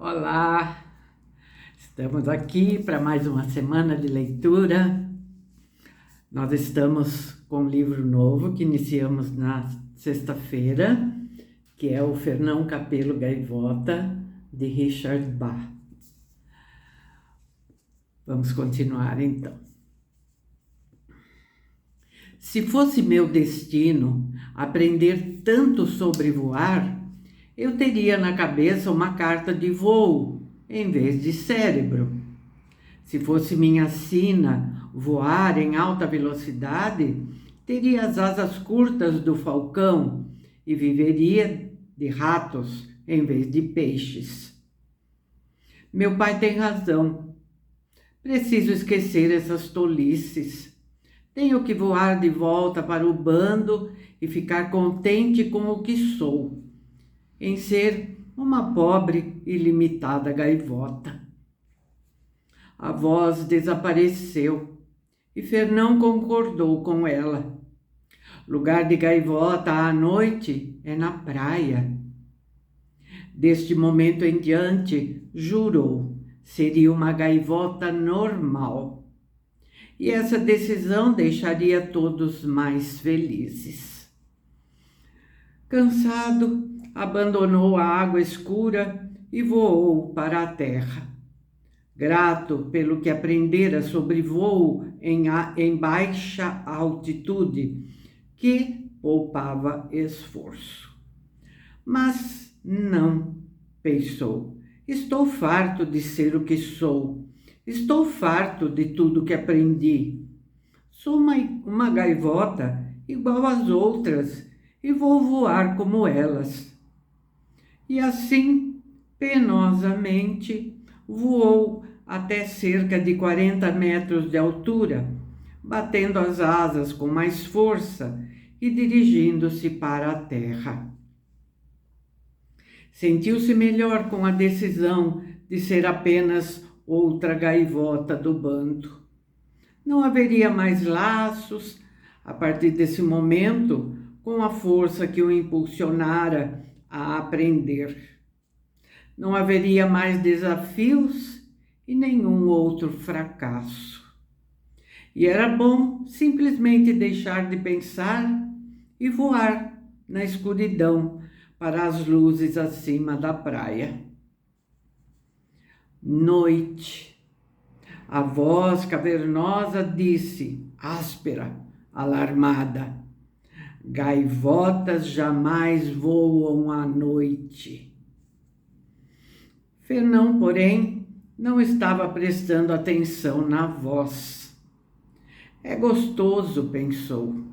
Olá, estamos aqui para mais uma semana de leitura. Nós estamos com um livro novo que iniciamos na sexta-feira, que é o Fernão Capelo Gaivota, de Richard Bach. Vamos continuar então. Se fosse meu destino aprender tanto sobre voar, eu teria na cabeça uma carta de voo, em vez de cérebro. Se fosse minha sina voar em alta velocidade, teria as asas curtas do falcão e viveria de ratos em vez de peixes. Meu pai tem razão. Preciso esquecer essas tolices. Tenho que voar de volta para o bando e ficar contente com o que sou, em ser uma pobre e limitada gaivota. A voz desapareceu e Fernão concordou com ela. Lugar de gaivota à noite é na praia. Deste momento em diante, jurou, seria uma gaivota normal. E essa decisão deixaria todos mais felizes. Cansado, abandonou a água escura e voou para a terra. Grato pelo que aprendera sobre voo em baixa altitude, que poupava esforço. Mas não, pensou, estou farto de ser o que sou. Estou farto de tudo que aprendi. Sou uma gaivota igual às outras e vou voar como elas. E assim, penosamente, voou até cerca de 40 metros de altura, batendo as asas com mais força e dirigindo-se para a terra. Sentiu-se melhor com a decisão de ser apenas outra gaivota do bando. Não haveria mais laços a partir desse momento, com a força que o impulsionara a aprender. Não haveria mais desafios e nenhum outro fracasso. E era bom simplesmente deixar de pensar e voar na escuridão para as luzes acima da praia. Noite. A voz cavernosa disse, áspera, alarmada: gaivotas jamais voam à noite. Fernão, porém, não estava prestando atenção na voz. É gostoso, pensou.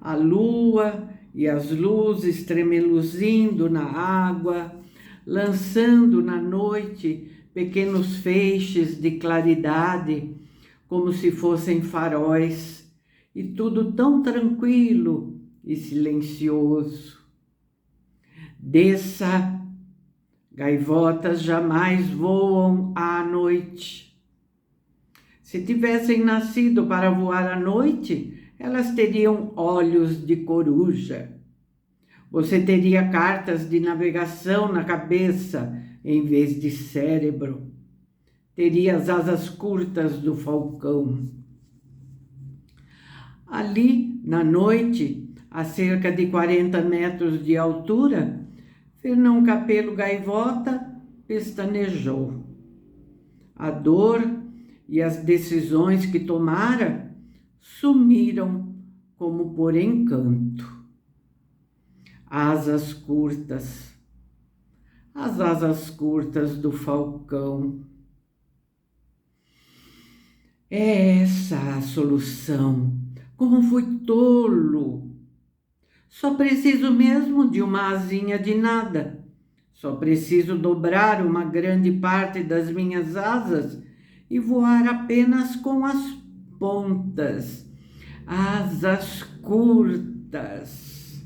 A lua e as luzes tremeluzindo na água, lançando na noite pequenos feixes de claridade, como se fossem faróis, e tudo tão tranquilo e silencioso. Desça, gaivotas jamais voam à noite. Se tivessem nascido para voar à noite, elas teriam olhos de coruja. Você teria cartas de navegação na cabeça em vez de cérebro. Teria as asas curtas do falcão. Ali, na noite, a cerca de 40 metros de altura, Fernão Capelo Gaivota pestanejou. A dor e as decisões que tomara sumiram como por encanto. Asas curtas, as asas curtas do falcão. É essa a solução. Como fui tolo! Só preciso mesmo de uma asinha de nada. Só preciso dobrar uma grande parte das minhas asas e voar apenas com as pontas. Asas curtas.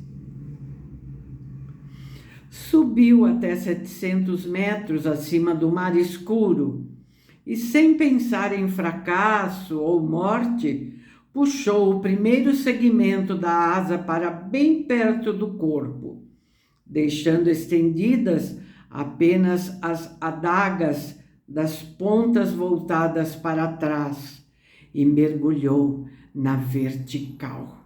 Subiu até 700 metros acima do mar escuro e, sem pensar em fracasso ou morte, puxou o primeiro segmento da asa para bem perto do corpo, deixando estendidas apenas as adagas das pontas voltadas para trás, e mergulhou na vertical.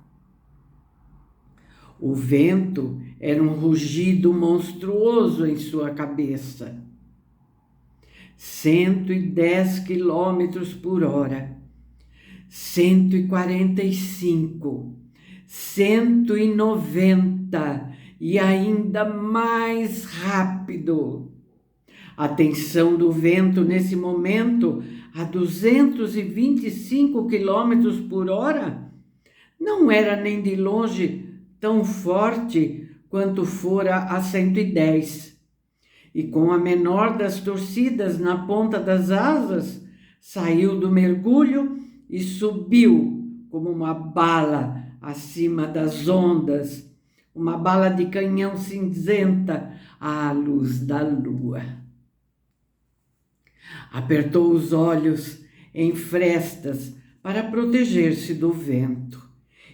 O vento era um rugido monstruoso em sua cabeça. 110 quilômetros por hora, 145, 190 e ainda mais rápido. A tensão do vento nesse momento, a 225 quilômetros por hora, não era nem de longe tão forte quanto fora a 110. E com a menor das torcidas na ponta das asas, saiu do mergulho e subiu como uma bala acima das ondas, uma bala de canhão cinzenta à luz da lua. Apertou os olhos em frestas para proteger-se do vento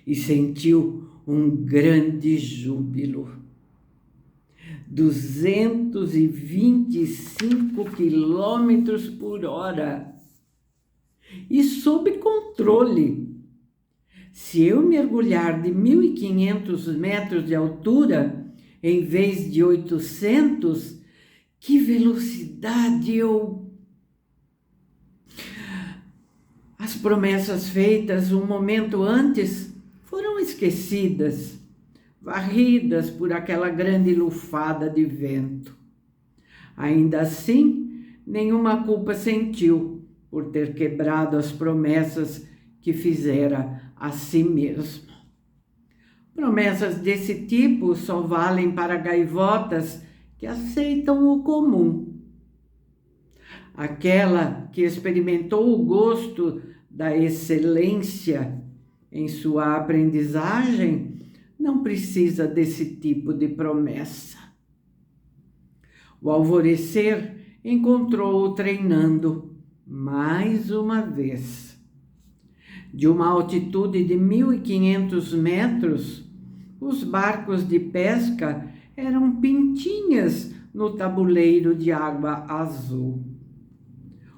e sentiu um grande júbilo. 225 quilômetros por hora e sob controle. Se eu mergulhar de 1.500 metros de altura em vez de 800, que velocidade eu... As promessas feitas um momento antes foram esquecidas, varridas por aquela grande lufada de vento. Ainda assim, nenhuma culpa sentiu por ter quebrado as promessas que fizera a si mesmo. Promessas desse tipo só valem para gaivotas que aceitam o comum. Aquela que experimentou o gosto da excelência em sua aprendizagem não precisa desse tipo de promessa. O alvorecer encontrou-o treinando mais uma vez. De uma altitude de 1.500 metros, os barcos de pesca eram pintinhas no tabuleiro de água azul.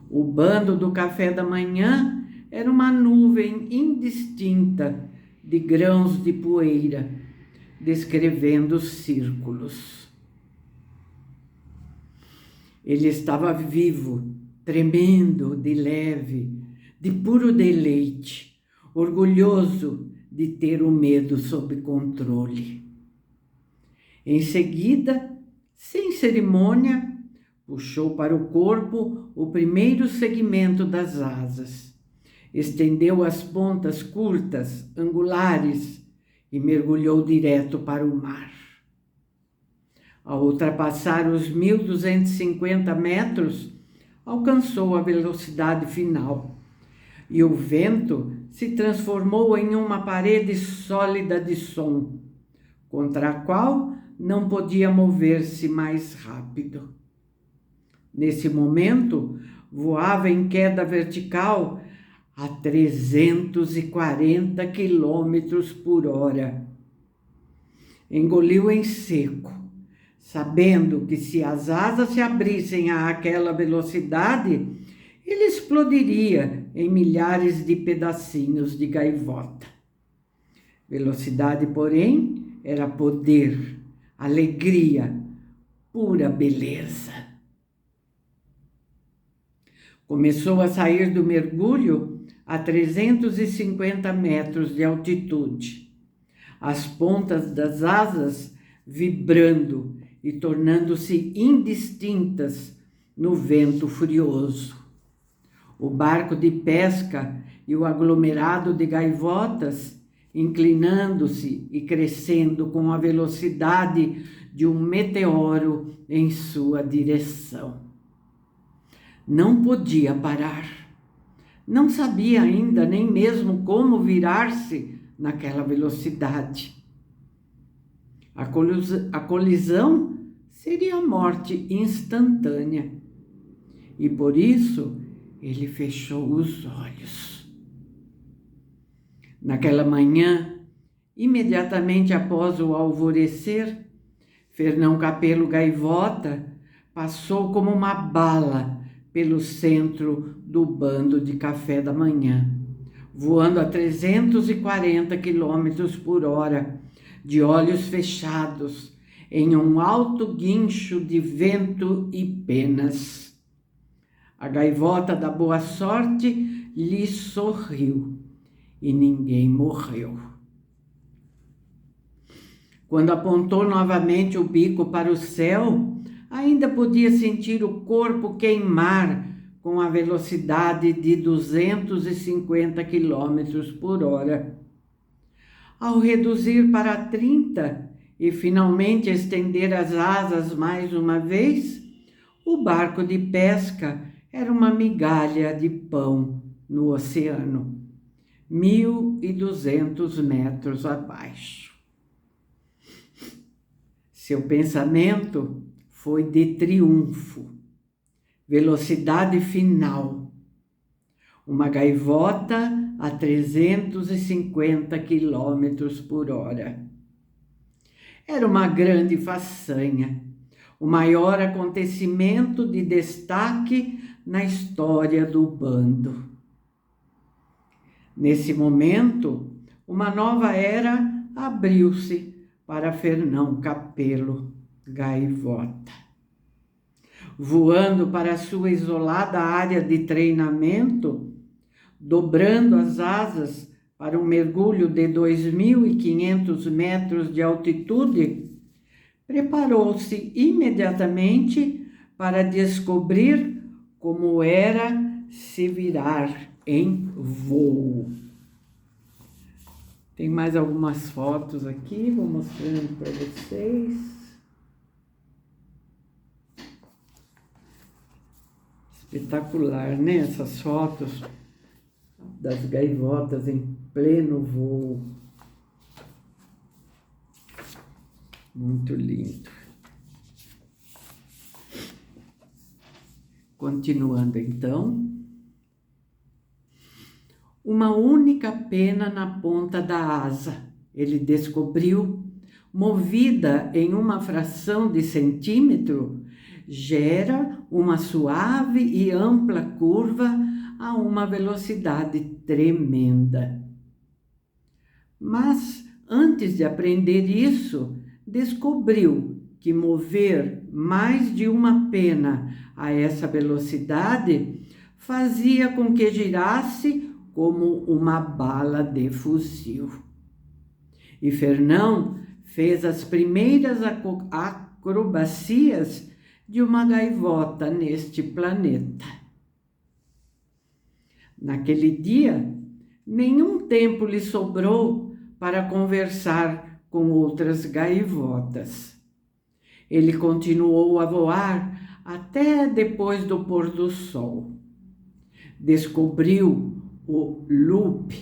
O bando do café da manhã era uma nuvem indistinta de grãos de poeira, descrevendo círculos. Ele estava vivo, tremendo de leve, de puro deleite, orgulhoso de ter o medo sob controle. Em seguida, sem cerimônia, puxou para o corpo o primeiro segmento das asas, estendeu as pontas curtas, angulares, e mergulhou direto para o mar. Ao ultrapassar os 1.250 metros, alcançou a velocidade final, e o vento se transformou em uma parede sólida de som, contra a qual não podia mover-se mais rápido. Nesse momento, voava em queda vertical a 340 quilômetros por hora. Engoliu em seco, sabendo que se as asas se abrissem àquela velocidade, ele explodiria em milhares de pedacinhos de gaivota. Velocidade, porém, era poder, alegria, pura beleza. Começou a sair do mergulho a 350 metros de altitude, as pontas das asas vibrando e tornando-se indistintas no vento furioso. O barco de pesca e o aglomerado de gaivotas, inclinando-se e crescendo com a velocidade de um meteoro em sua direção. Não podia parar. Não sabia ainda nem mesmo como virar-se naquela velocidade. A colisão seria a morte instantânea. E por isso ele fechou os olhos. Naquela manhã, imediatamente após o alvorecer, Fernão Capelo Gaivota passou como uma bala pelo centro do bando de café da manhã, voando a 340 quilômetros por hora, de olhos fechados, em um alto guincho de vento e penas. A gaivota da boa sorte lhe sorriu e ninguém morreu. Quando apontou novamente o bico para o céu, ainda podia sentir o corpo queimar com a velocidade de 250 quilômetros por hora. Ao reduzir para 30 e finalmente estender as asas mais uma vez, o barco de pesca era uma migalha de pão no oceano, 1.200 metros abaixo. Seu pensamento foi de triunfo, velocidade final. Uma gaivota a 350 quilômetros por hora. Era uma grande façanha, o maior acontecimento de destaque na história do bando. Nesse momento, uma nova era abriu-se para Fernão Capelo, gaivota. Voando para sua isolada área de treinamento, dobrando as asas para um mergulho de 2.500 metros de altitude, preparou-se imediatamente para descobrir como era se virar em voo. Tem mais algumas fotos aqui, vou mostrando para vocês. Espetacular, né? Essas fotos das gaivotas em pleno voo. Muito lindo. Continuando então. Uma única pena na ponta da asa, ele descobriu, movida em uma fração de centímetro, gera uma suave e ampla curva a uma velocidade tremenda. Mas, antes de aprender isso, descobriu que mover mais de uma pena a essa velocidade fazia com que girasse como uma bala de fuzil. E Fernão fez as primeiras acrobacias de uma gaivota neste planeta. Naquele dia, nenhum tempo lhe sobrou para conversar com outras gaivotas. Ele continuou a voar até depois do pôr do sol. Descobriu o loop,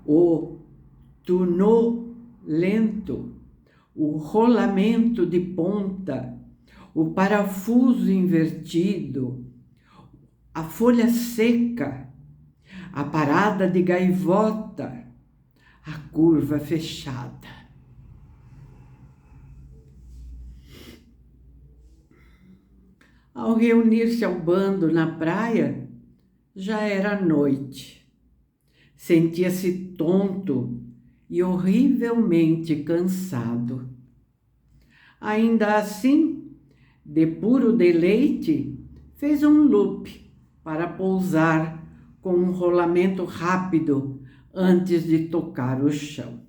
o tunô lento, o rolamento de ponta, o parafuso invertido, a folha seca, a parada de gaivota, a curva fechada. Ao reunir-se ao bando na praia, já era noite. Sentia-se tonto e horrivelmente cansado. Ainda assim, de puro deleite, fez um loop para pousar com um rolamento rápido antes de tocar o chão.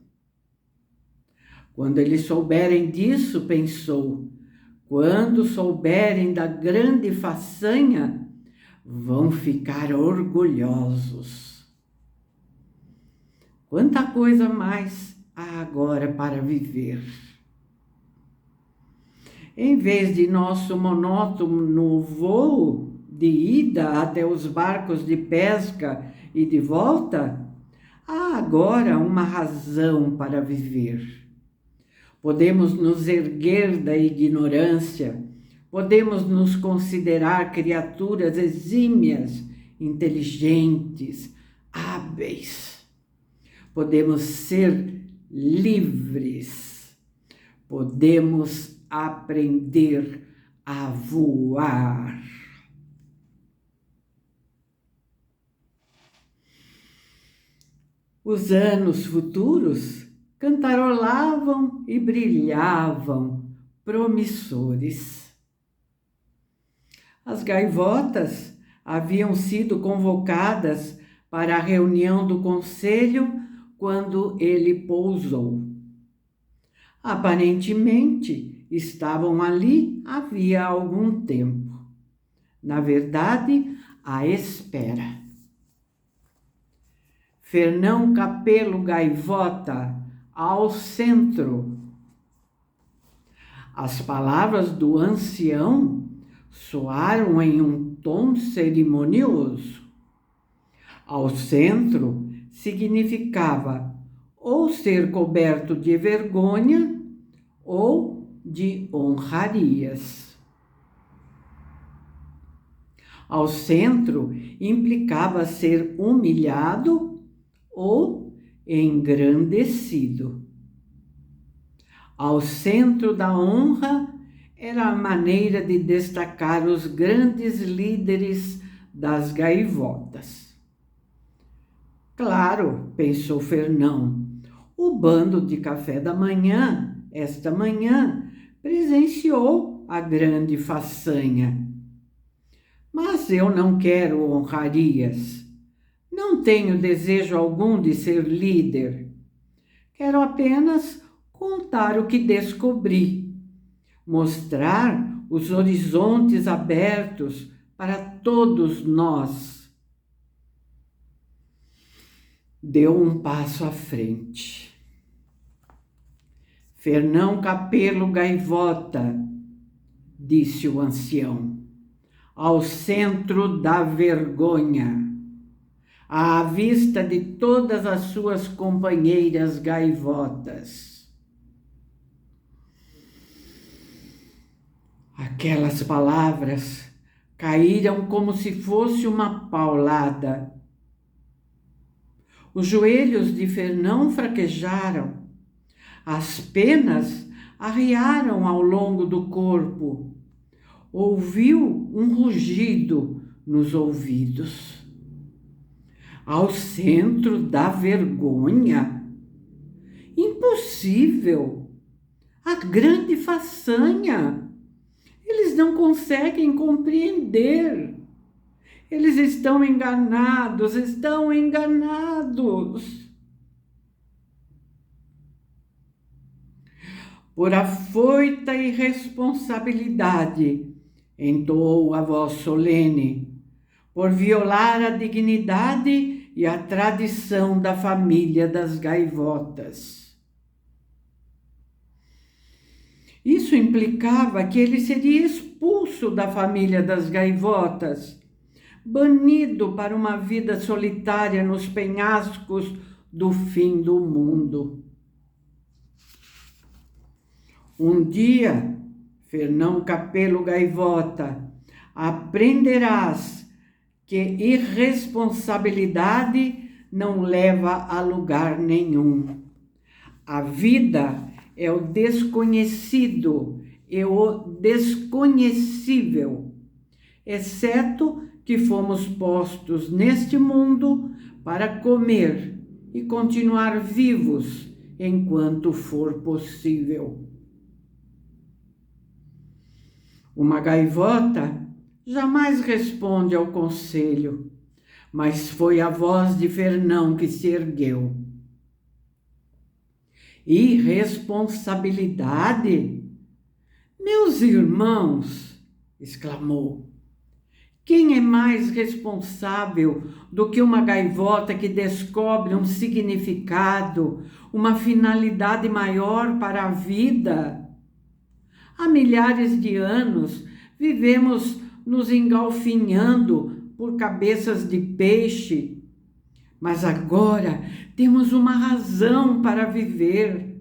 Quando eles souberem disso, pensou, quando souberem da grande façanha, vão ficar orgulhosos. Quanta coisa mais há agora para viver. Em vez de nosso monótono voo de ida até os barcos de pesca e de volta, há agora uma razão para viver. Podemos nos erguer da ignorância, podemos nos considerar criaturas exímias, inteligentes, hábeis. Podemos ser livres. Podemos aprender a voar. Os anos futuros cantarolavam e brilhavam, promissores. As gaivotas haviam sido convocadas para a reunião do conselho quando ele pousou. Aparentemente, estavam ali havia algum tempo. Na verdade, à espera. Fernão Capelo Gaivota, ao centro. As palavras do ancião soaram em um tom cerimonioso. Ao centro significava ou ser coberto de vergonha ou de honrarias. Ao centro implicava ser humilhado ou engrandecido. Ao centro da honra era a maneira de destacar os grandes líderes das gaivotas. Claro, pensou Fernão, o bando de café da manhã, esta manhã, presenciou a grande façanha. Mas eu não quero honrarias. Não tenho desejo algum de ser líder. Quero apenas contar o que descobri, mostrar os horizontes abertos para todos nós. Deu um passo à frente. Fernão Capelo Gaivota, disse o ancião, ao centro da vergonha, à vista de todas as suas companheiras gaivotas. Aquelas palavras caíram como se fosse uma paulada. Os joelhos de Fernão fraquejaram, as penas arriaram ao longo do corpo. Ouviu um rugido nos ouvidos. Ao centro da vergonha? Impossível! A grande façanha! Eles não conseguem compreender. Eles estão enganados, estão enganados. Por afoita irresponsabilidade, entoou a voz solene, por violar a dignidade e a tradição da família das gaivotas. Isso implicava que ele seria expulso da família das gaivotas, banido para uma vida solitária nos penhascos do fim do mundo. Um dia, Fernão Capelo Gaivota, aprenderás que irresponsabilidade não leva a lugar nenhum. A vida é o desconhecido e o desconhecível, exceto que fomos postos neste mundo para comer e continuar vivos enquanto for possível. Uma gaivota jamais responde ao conselho, mas foi a voz de Fernão que se ergueu. Irresponsabilidade? Meus irmãos, exclamou, quem é mais responsável do que uma gaivota que descobre um significado, uma finalidade maior para a vida? Há milhares de anos vivemos nos engalfinhando por cabeças de peixe, mas agora temos uma razão para viver,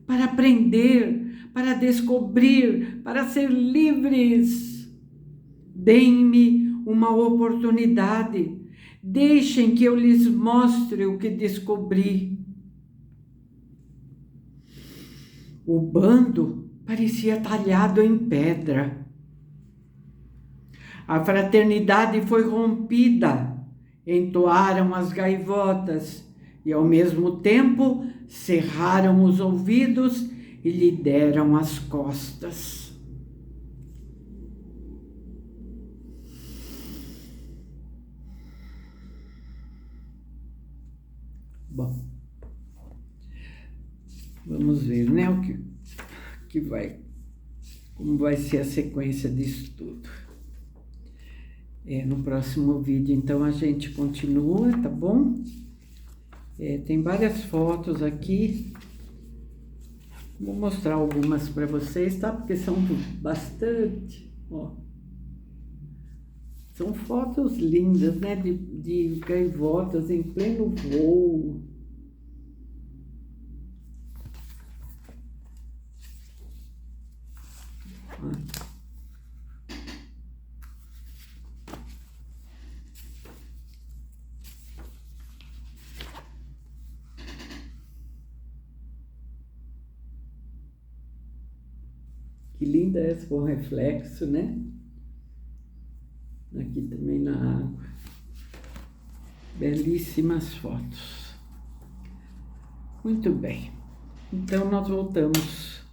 para aprender, para descobrir, para ser livres. Deem-me uma oportunidade, deixem que eu lhes mostre o que descobri. O bando parecia talhado em pedra. A fraternidade foi rompida, entoaram as gaivotas e, ao mesmo tempo, cerraram os ouvidos e lhe deram as costas. Bom, vamos ver, né, como vai ser a sequência disso tudo. No próximo vídeo, então, a gente continua, tá bom? Tem várias fotos aqui. Vou mostrar algumas para vocês, tá? Porque são bastante, ó. São fotos lindas, né? De gaivotas em pleno voo. Que linda essa com reflexo, né? Aqui também na água. Belíssimas fotos. Muito bem. Então, nós voltamos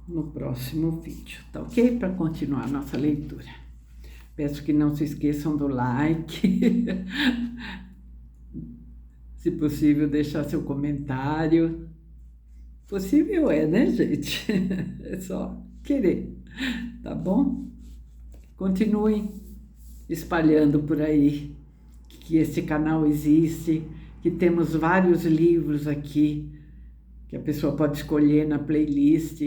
no próximo vídeo, tá ok? Para continuar a nossa leitura. Peço que não se esqueçam do like. Se possível, deixar seu comentário. Possível né, gente? É só querer, tá bom? Continuem espalhando por aí que esse canal existe, que temos vários livros aqui que a pessoa pode escolher na playlist,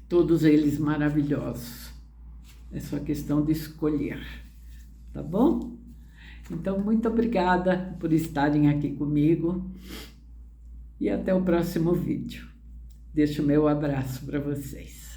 todos eles maravilhosos. É só questão de escolher, tá bom? Então, muito obrigada por estarem aqui comigo e até o próximo vídeo. Deixo o meu abraço para vocês.